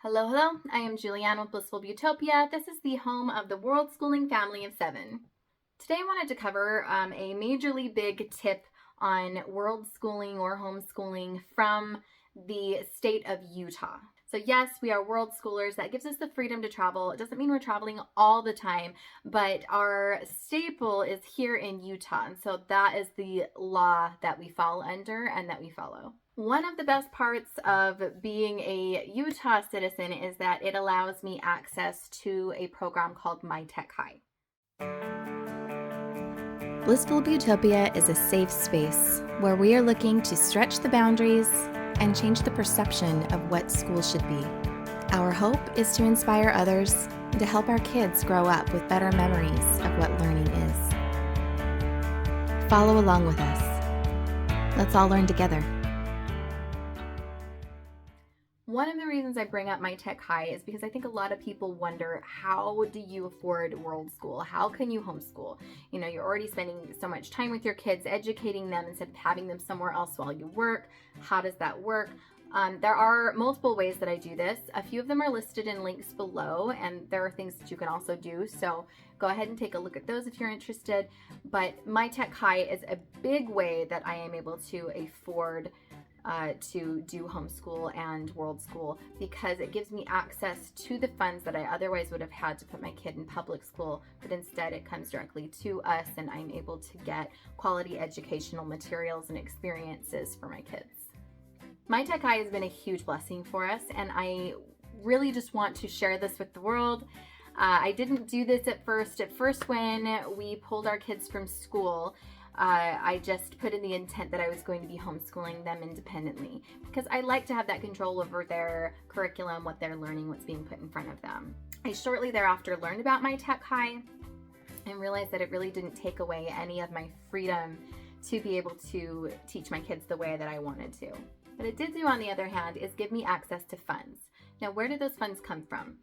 Hello, hello. I am Julianne with Blissful Butopia. This is the home of the World Schooling Family of 7. Today I wanted to cover a majorly big tip on world schooling or homeschooling from the state of Utah. So yes, we are world schoolers. That gives us the freedom to travel. It doesn't mean we're traveling all the time, but our staple is here in Utah. And so that is the law that we fall under and that we follow. One of the best parts of being a Utah citizen is that it allows me access to a program called MyTechHigh. Blissful Butopia is a safe space where we are looking to stretch the boundaries and change the perception of what school should be. Our hope is to inspire others and to help our kids grow up with better memories of what learning is. Follow along with us. Let's all learn together. One of the reasons I bring up MyTechHigh is because I think a lot of people wonder, how do you afford world school? How can you homeschool? You know, you're already spending so much time with your kids, educating them instead of having them somewhere else while you work. How does that work? There are multiple ways that I do this. A few of them are listed in links below, and there are things that you can also do. So go ahead and take a look at those if you're interested. But MyTechHigh is a big way that I am able to afford to do homeschool and world school, because it gives me access to the funds that I otherwise would have had to put my kid in public school, but instead it comes directly to us and I'm able to get quality educational materials and experiences for my kids. MyTechHigh has been a huge blessing for us, and I really just want to share this with the world. I didn't do this at first. At first, when we pulled our kids from school, I just put in the intent that I was going to be homeschooling them independently, because I like to have that control over their curriculum, what they're learning, what's being put in front of them. I shortly thereafter learned about MyTechHigh and realized that it really didn't take away any of my freedom to be able to teach my kids the way that I wanted to. What it did do, on the other hand, is give me access to funds. Now, where do those funds come from?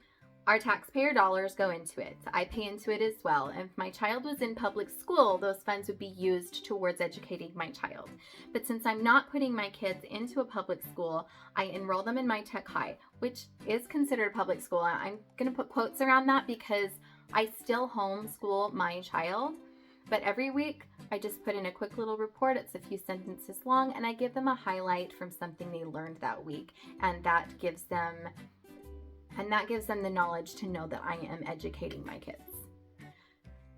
Our taxpayer dollars go into it. I pay into it as well. And if my child was in public school, those funds would be used towards educating my child. But since I'm not putting my kids into a public school, I enroll them in MyTechHigh, which is considered public school. I'm going to put quotes around that because I still homeschool my child. But every week, I just put in a quick little report. It's a few sentences long, and I give them a highlight from something they learned that week. And that gives them the knowledge to know that I am educating my kids.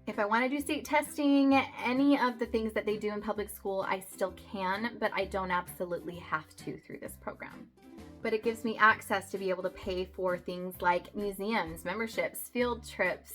If I want to do state testing, any of the things that they do in public school, I still can, but I don't absolutely have to through this program. But it gives me access to be able to pay for things like museums, memberships, field trips,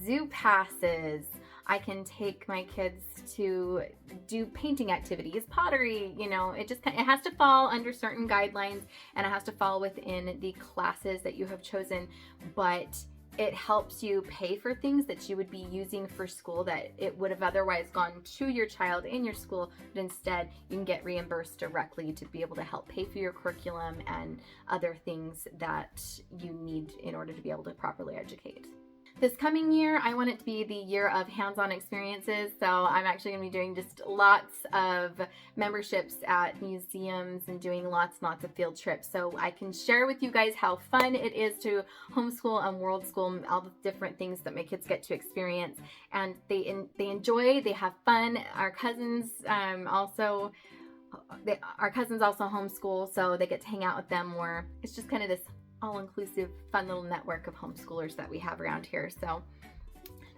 zoo passes. I can take my kids to do painting activities, pottery, it has to fall under certain guidelines and it has to fall within the classes that you have chosen, but it helps you pay for things that you would be using for school that it would have otherwise gone to your child in your school, but instead you can get reimbursed directly to be able to help pay for your curriculum and other things that you need in order to be able to properly educate. This coming year, I want it to be the year of hands-on experiences, so I'm actually going to be doing just lots of memberships at museums and doing lots of field trips, so I can share with you guys how fun it is to homeschool and world school, and all the different things that my kids get to experience, and they enjoy, they have fun. Our cousins also homeschool, so they get to hang out with them more. It's just kind of this all-inclusive, fun little network of homeschoolers that we have around here. So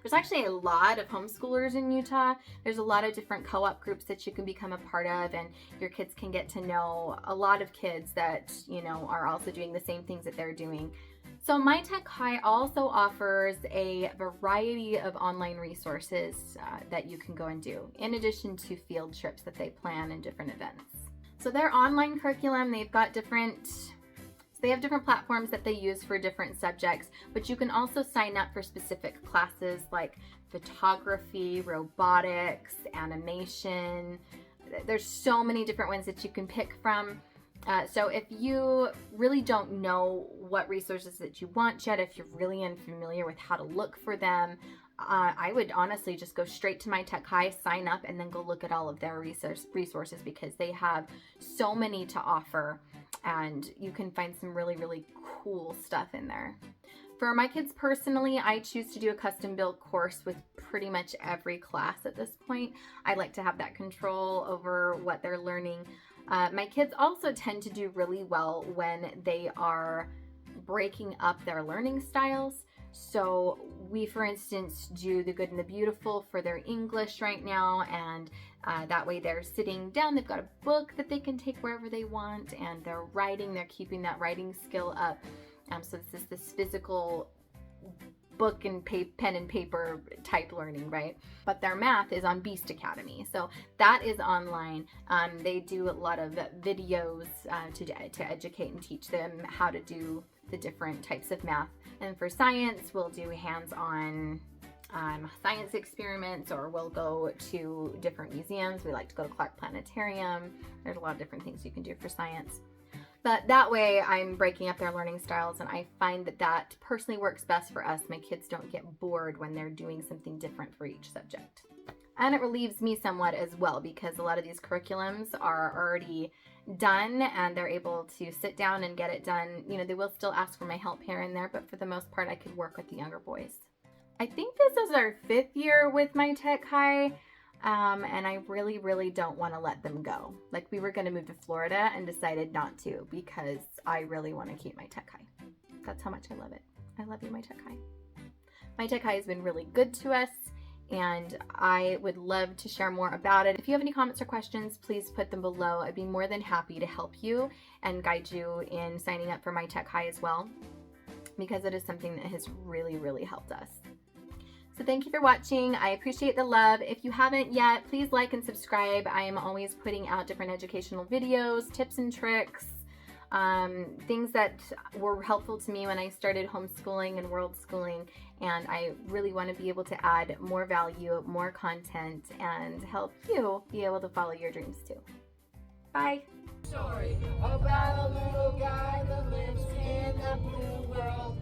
there's actually a lot of homeschoolers in Utah. There's a lot of different co-op groups that you can become a part of, and your kids can get to know a lot of kids that, are also doing the same things that they're doing. So MyTechHigh also offers a variety of online resources that you can go and do, in addition to field trips that they plan and different events. So their online curriculum, they have different platforms that they use for different subjects, but you can also sign up for specific classes like photography, robotics, animation. There's so many different ones that you can pick from. So if you really don't know what resources that you want yet, if you're really unfamiliar with how to look for them, I would honestly just go straight to My Tech High, sign up, and then go look at all of their resources because they have so many to offer, and you can find some really, really cool stuff in there. For my kids personally, I choose to do a custom built course with pretty much every class at this point. I like to have that control over what they're learning. My kids also tend to do really well when they are breaking up their learning styles. So we, for instance, do the good and the beautiful for their English right now, and that way they're sitting down, they've got a book that they can take wherever they want, and they're writing, they're keeping that writing skill up. So this physical book and pen and paper type learning, right? But their math is on Beast Academy, so that is online. They do a lot of videos to educate and teach them how to do the different types of math. And for science, we'll do hands-on science experiments, or we'll go to different museums. We like to go to Clark Planetarium. There's a lot of different things you can do for science. But that way I'm breaking up their learning styles, and I find that personally works best for us. My kids don't get bored when they're doing something different for each subject. And it relieves me somewhat as well, because a lot of these curriculums are already done and they're able to sit down and get it done. You know, they will still ask for my help here and there, but for the most part, I could work with the younger boys. I think this is our 5th year with My Tech High, and I really, really don't want to let them go. Like, we were going to move to Florida and decided not to because I really want to keep My Tech High. That's how much I love it. I love you, My Tech High. My Tech High has been really good to us, and I would love to share more about it. If you have any comments or questions, please put them below. I'd be more than happy to help you and guide you in signing up for My Tech High as well, because it is something that has really, really helped us. So thank you for watching. I appreciate the love. If you haven't yet, please like and subscribe. I am always putting out different educational videos, tips and tricks, things that were helpful to me when I started homeschooling and world schooling, and I really want to be able to add more value, more content, and help you be able to follow your dreams too. Bye. Story about a little guy that lives in a blue world.